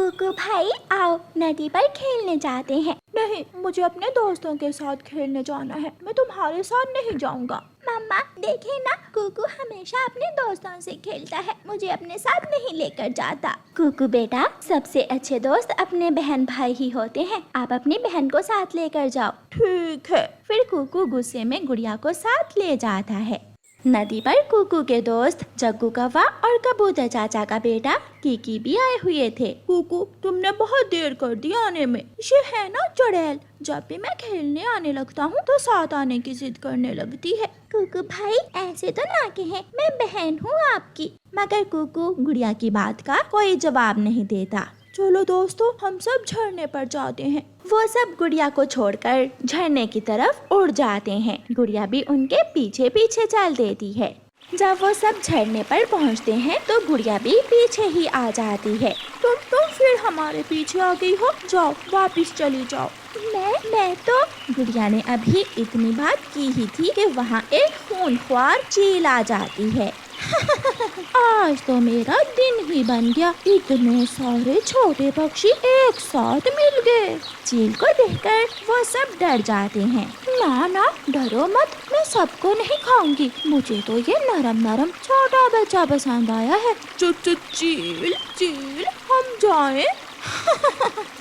कुकू भाई आओ नदी पर खेलने जाते हैं। नहीं, मुझे अपने दोस्तों के साथ खेलने जाना है। मैं तुम्हारे साथ नहीं जाऊंगा। मम्मा देखे ना, कुकू हमेशा अपने दोस्तों से खेलता है, मुझे अपने साथ नहीं लेकर जाता। कुकू बेटा, सबसे अच्छे दोस्त अपने बहन भाई ही होते हैं। आप अपनी बहन को साथ लेकर जाओ। ठीक है। फिर कुकू गुस्से में गुड़िया को साथ ले जाता है। नदी पर कुकू के दोस्त जग्गू कौवा और कबूतर चाचा का बेटा कीकी भी आए हुए थे। कुकू, तुमने बहुत देर कर दी आने में। ये है ना चुड़ैल, जब भी मैं खेलने आने लगता हूँ तो साथ आने की जिद करने लगती है। कुकू भाई ऐसे तो ना कहें, मैं बहन हूँ आपकी। मगर कुकू गुड़िया की बात का कोई जवाब नहीं देता। चलो दोस्तों, हम सब झरने पर जाते हैं। वो सब गुड़िया को छोड़कर झरने की तरफ उड़ जाते हैं। गुड़िया भी उनके पीछे पीछे चल देती है। जब वो सब झरने पर पहुंचते हैं तो गुड़िया भी पीछे ही आ जाती है। तुम फिर हमारे पीछे आ गई हो, जाओ वापिस चली जाओ। मैं तो गुड़िया ने अभी इतनी बात की ही थी कि वहाँ एक खूंखार चील आ जाती है। आज तो मेरा दिन ही बन गया, इतने सारे छोटे पक्षी एक साथ मिल गए। चील को देखकर वो सब डर जाते हैं। ना डरो मत, मैं सबको नहीं खाऊंगी। मुझे तो ये नरम नरम छोटा बच्चा पसंद आया है। चील हम जाएं?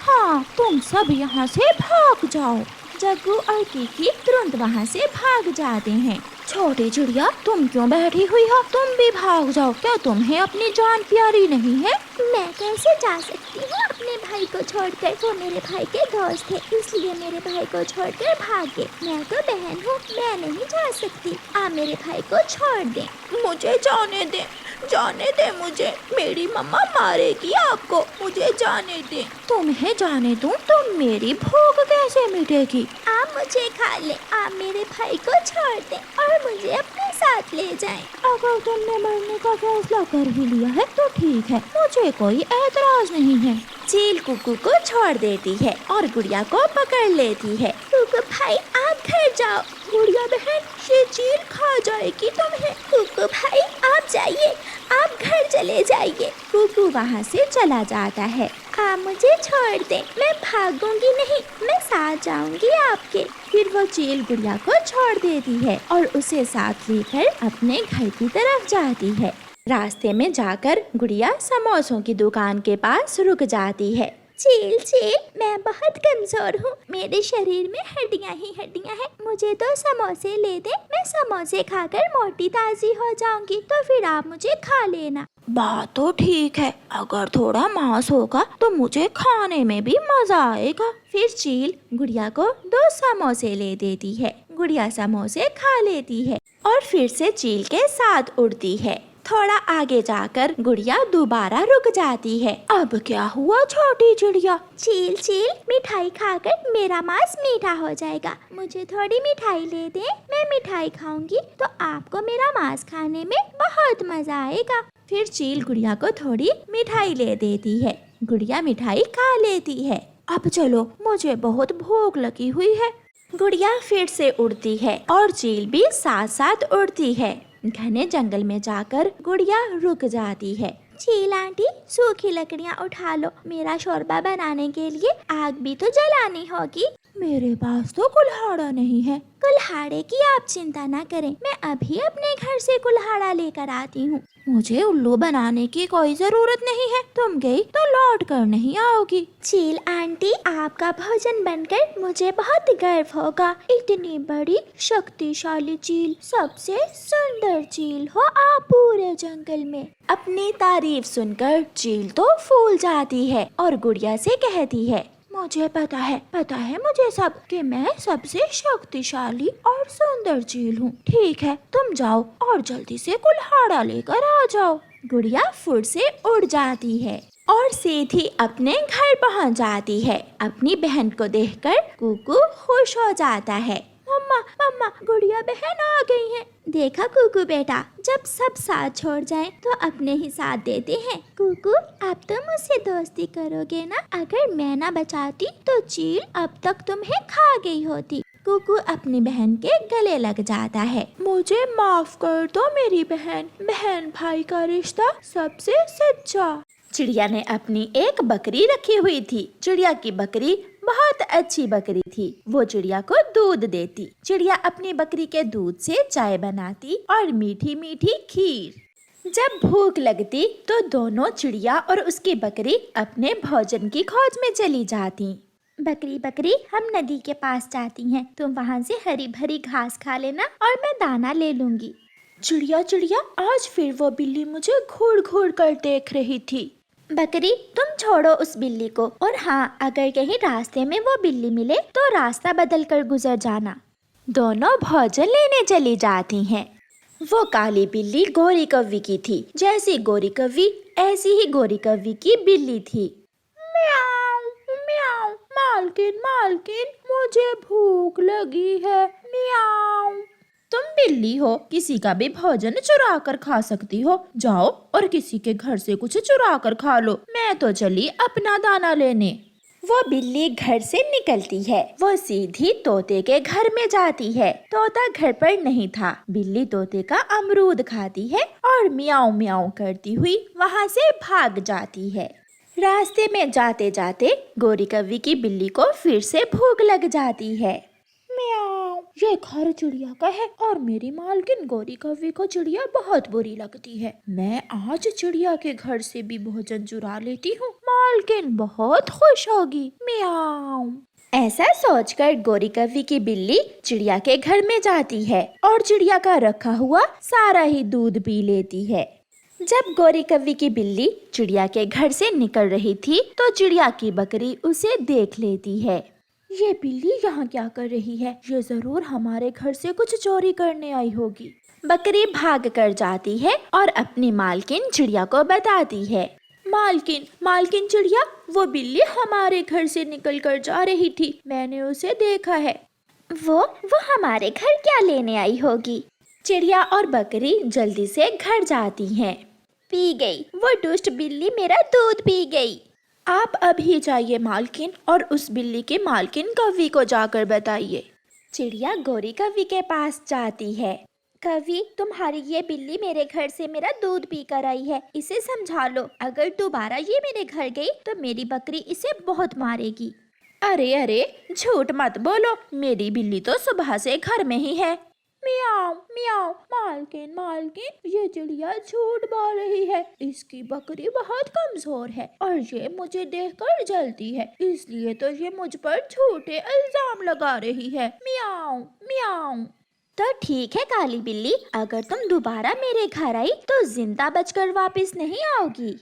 हाँ, तुम सब यहाँ से भाग जाओ। जग्गू और कीकी तुरंत वहाँ से भाग जाते हैं। छोटी चिड़िया, तुम क्यों बैठी हुई हो? तुम भी भाग जाओ। क्या तुम्हें अपनी जान प्यारी नहीं है? मैं कैसे जा सकती हूँ अपने भाई को छोड़कर? वो मेरे भाई के दोस्त थे, इसलिए मेरे भाई को छोड़कर भाग गए। मैं तो बहन हूँ, मैं नहीं जा सकती। आप मेरे भाई को छोड़ दें। मुझे जाने दे मुझे। मेरी मम्मा मारेगी आपको। मुझे जाने दे। तुम्हें जाने दूं तो मेरी भूख कैसे मिटेगी? आप मुझे खा ले। आप मेरे भाई को छोड़ दें और मुझे अपने साथ ले जाएं। अगर तुमने मरने का फैसला कर ही लिया है तो ठीक है, मुझे कोई एतराज नहीं है। चील कुकू को छोड़ देती है और गुड़िया को पकड़ लेती है। कुकू भाई आप घर जाओ। गुड़िया बहन, ये चील खा जाएगी तुम्हें। कुकू भाई आप जाइए, आप घर चले जाइए। कुकू वहाँ से चला जाता है। आप मुझे छोड़ दें, मैं भागूंगी नहीं, मैं साथ जाऊंगी आपके। फिर वो चील गुड़िया को छोड़ देती है और उसे साथ लेकर अपने घर की तरफ जाती है। रास्ते में जाकर गुड़िया समोसों की दुकान के पास रुक जाती है। चील, मैं बहुत कमजोर हूँ, मेरे शरीर में हड्डियाँ ही हड्डियाँ हैं। मुझे तो समोसे ले दे, मैं समोसे खाकर मोटी ताजी हो जाऊंगी, तो फिर आप मुझे खा लेना। बात तो ठीक है, अगर थोड़ा मांस होगा तो मुझे खाने में भी मजा आएगा। फिर चील गुड़िया को 2 समोसे ले देती है। गुड़िया समोसे खा लेती है और फिर से चील के साथ उड़ती है। थोड़ा आगे जाकर गुड़िया दोबारा रुक जाती है। अब क्या हुआ छोटी चिड़िया? चील, मिठाई खाकर मेरा मांस मीठा हो जाएगा। मुझे थोड़ी मिठाई ले दे, मैं मिठाई खाऊंगी तो आपको मेरा मांस खाने में बहुत मजा आएगा। फिर चील गुड़िया को थोड़ी मिठाई ले देती है। गुड़िया मिठाई खा लेती है। अब चलो, मुझे बहुत भूख लगी हुई है। गुड़िया फिर से उड़ती है और चील भी साथ साथ उड़ती है। घने जंगल में जाकर गुड़िया रुक जाती है। चील आंटी, सूखी लकड़ियाँ उठा लो, मेरा शोरबा बनाने के लिए आग भी तो जलानी होगी। मेरे पास तो कुल्हाड़ा नहीं है। कुल्हाड़े की आप चिंता ना करें, मैं अभी अपने घर से कुल्हाड़ा लेकर आती हूँ। मुझे उल्लू बनाने की कोई जरूरत नहीं है, तुम गई तो लौट कर नहीं आओगी। चील आंटी, आपका भोजन बनकर मुझे बहुत गर्व होगा। इतनी बड़ी शक्तिशाली चील, सबसे सुंदर चील हो आप पूरे जंगल में। अपनी तारीफ सुनकर चील तो फूल जाती है और गुड़िया से कहती है, मुझे पता है मुझे सब कि मैं सबसे शक्तिशाली और सुंदर चील हूँ। ठीक है, तुम जाओ और जल्दी से कुल्हाड़ा लेकर आ जाओ। गुड़िया फुर्र से उड़ जाती है और सीधी अपने घर पहुँच जाती है। अपनी बहन को देखकर कुकू खुश हो जाता है। मम्मा, गुड़िया बहन आ गई हैं। देखा कुकू बेटा, जब सब साथ छोड़ जाएं तो अपने ही साथ देते हैं। कुकू, अब तुम मुझसे दोस्ती करोगे ना? अगर मैं ना बचाती तो चील अब तक तुम्हें खा गई होती। कुकू अपनी बहन के गले लग जाता है। मुझे माफ कर दो मेरी बहन भाई का रिश्ता सबसे सच्चा। चिड़िया ने अपनी एक बकरी रखी हुई थी। चिड़िया की बकरी बहुत अच्छी बकरी थी। वो चिड़िया को दूध देती। चिड़िया अपनी बकरी के दूध से चाय बनाती और मीठी मीठी खीर। जब भूख लगती तो दोनों चिड़िया और उसकी बकरी अपने भोजन की खोज में चली जाती। बकरी बकरी, हम नदी के पास जाती हैं, तुम वहाँ से हरी भरी घास खा लेना और मैं दाना ले लूंगी। चिड़िया चिड़िया, आज फिर वो बिल्ली मुझे घूर घूर कर देख रही थी। बकरी, तुम छोड़ो उस बिल्ली को, और हाँ, अगर कहीं रास्ते में वो बिल्ली मिले तो रास्ता बदल कर गुजर जाना। दोनों भोजन लेने चली जाती हैं। वो काली बिल्ली गोरी कव्वी की थी। जैसी गोरी कव्वी ऐसी ही गोरी कव्वी की बिल्ली थी। म्याऊं म्याऊं, मालकिन मालकिन, मुझे भूख लगी है, म्याऊं। तुम बिल्ली हो, किसी का भी भोजन चुरा कर खा सकती हो। जाओ और किसी के घर से कुछ चुरा कर खा लो। मैं तो चली अपना दाना लेने। वो बिल्ली घर से निकलती है। वो सीधी तोते के घर में जाती है। तोता घर पर नहीं था। बिल्ली तोते का अमरूद खाती है और मियाऊं मियाऊं करती हुई वहाँ से भाग जाती है। रास्ते में जाते जाते गोरी कव्वी की बिल्ली को फिर से भूख लग जाती है। म्याऊं, ये घर चिड़िया का है और मेरी मालकिन गोरी कव्वी को चिड़िया बहुत बुरी लगती है। मैं आज चिड़िया के घर से भी भोजन चुरा लेती हूँ, मालकिन बहुत खुश होगी। म्याऊं। ऐसा सोचकर गोरी कव्वी की बिल्ली चिड़िया के घर में जाती है और चिड़िया का रखा हुआ सारा ही दूध पी लेती है। जब गोरी कव्वी की बिल्ली चिड़िया के घर से निकल रही थी तो चिड़िया की बकरी उसे देख लेती है। ये बिल्ली यहाँ क्या कर रही है? ये जरूर हमारे घर से कुछ चोरी करने आई होगी। बकरी भाग कर जाती है और अपनी मालकिन चिड़िया को बताती है। मालकिन मालकिन चिड़िया, वो बिल्ली हमारे घर से निकल कर जा रही थी, मैंने उसे देखा है। वो हमारे घर क्या लेने आई होगी? चिड़िया और बकरी जल्दी से घर जाती हैं। पी गई, वो दुष्ट बिल्ली मेरा दूध पी गई। आप अभी जाइए मालकिन और उस बिल्ली के मालकिन कव्वी को जाकर बताइए। चिड़िया गोरी कव्वी के पास जाती है। कव्वी, तुम्हारी ये बिल्ली मेरे घर से मेरा दूध पी कर आई है, इसे समझा लो। अगर दोबारा ये मेरे घर गई तो मेरी बकरी इसे बहुत मारेगी। अरे अरे, झूठ मत बोलो, मेरी बिल्ली तो सुबह से घर में ही है। मियाऊं मियाऊं, मालकिन मालकिन, ये चिड़िया झूठ बोल रही है। इसकी बकरी बहुत कमजोर है और ये मुझे देखकर जलती है, इसलिए तो ये मुझ पर झूठे इल्जाम लगा रही है। मियाऊं मियाऊं। तो ठीक है काली बिल्ली, अगर तुम दोबारा मेरे घर आई तो जिंदा बचकर वापस नहीं आओगी।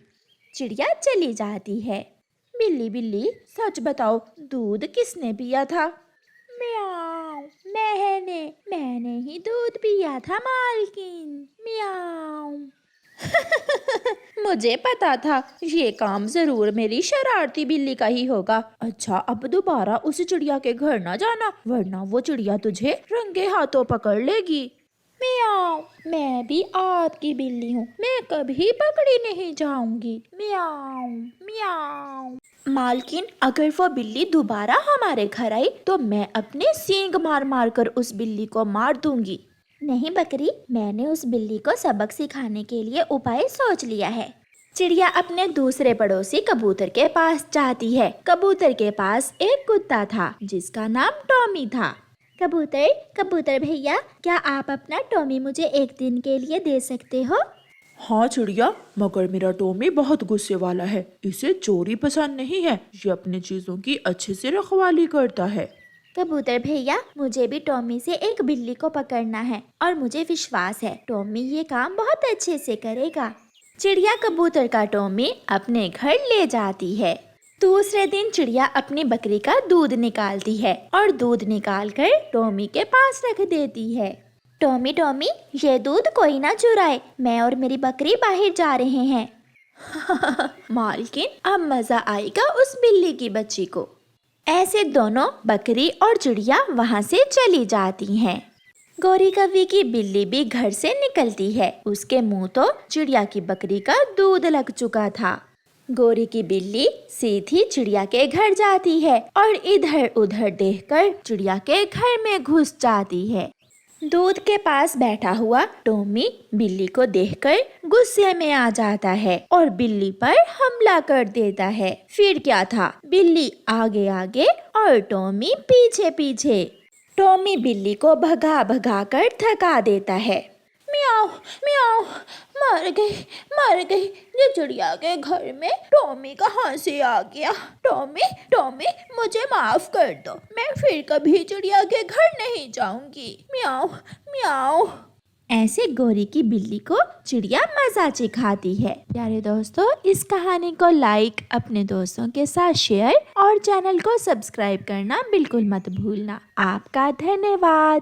चिड़िया चली जाती है। बिल्ली बिल्ली, सच बताओ, दूध किसने पिया था? म्याऊं, मैंने ही दूध पिया था मालकिन। म्याऊं। मुझे पता था, ये काम जरूर मेरी शरारती बिल्ली का ही होगा। अच्छा, अब दोबारा उस चिड़िया के घर ना जाना, वरना वो चिड़िया तुझे रंगे हाथों पकड़ लेगी। म्याऊं, मैं भी आपकी बिल्ली हूँ, मैं कभी पकड़ी नहीं जाऊंगी। म्याऊं म्याऊं। मालकिन, अगर वो बिल्ली दोबारा हमारे घर आई तो मैं अपने सींग मार मार कर उस बिल्ली को मार दूंगी। नहीं बकरी, मैंने उस बिल्ली को सबक सिखाने के लिए उपाय सोच लिया है। चिड़िया अपने दूसरे पड़ोसी कबूतर के पास जाती है। कबूतर के पास एक कुत्ता था जिसका नाम टॉमी था। कबूतर भैया, क्या आप अपना टॉमी मुझे एक दिन के लिए दे सकते हो? हाँ चिड़िया, मगर मेरा टॉमी बहुत गुस्से वाला है, इसे चोरी पसंद नहीं है, ये अपनी चीजों की अच्छे से रखवाली करता है। कबूतर भैया, मुझे भी टॉमी से एक बिल्ली को पकड़ना है और मुझे विश्वास है टॉमी ये काम बहुत अच्छे से करेगा। चिड़िया कबूतर का टॉमी अपने घर ले जाती है। दूसरे दिन चिड़िया अपनी बकरी का दूध निकालती है और दूध निकालकर टॉमी के पास रख देती है। टॉमी टॉमी, ये दूध कोई ना चुराए, मैं और मेरी बकरी बाहर जा रहे हैं। मालकिन, अब मजा आएगा उस बिल्ली की बच्ची को। ऐसे दोनों बकरी और चिड़िया वहाँ से चली जाती हैं। गोरी कव्वी की बिल्ली भी घर से निकलती है। उसके मुंह तो चिड़िया की बकरी का दूध लग चुका था। गोरी की बिल्ली सीधी चिड़िया के घर जाती है और इधर उधर देखकर चिड़िया के घर में घुस जाती है। दूध के पास बैठा हुआ टॉमी बिल्ली को देखकर गुस्से में आ जाता है और बिल्ली पर हमला कर देता है। फिर क्या था, बिल्ली आगे आगे और टॉमी पीछे पीछे। टॉमी बिल्ली को भगा भगा कर थका देता है। म्याऊ म्याऊ, मर गई। ये चिड़िया के घर में टॉमी कहाँ से आ गया? टॉमी टॉमी, मुझे माफ कर दो, मैं फिर कभी चिड़िया के घर नहीं जाऊंगी। म्याऊ म्याऊ। ऐसे गोरी की बिल्ली को चिड़िया मजा सिखाती है। प्यारे दोस्तों, इस कहानी को लाइक, अपने दोस्तों के साथ शेयर और चैनल को सब्सक्राइब करना बिल्कुल मत भूलना। आपका धन्यवाद।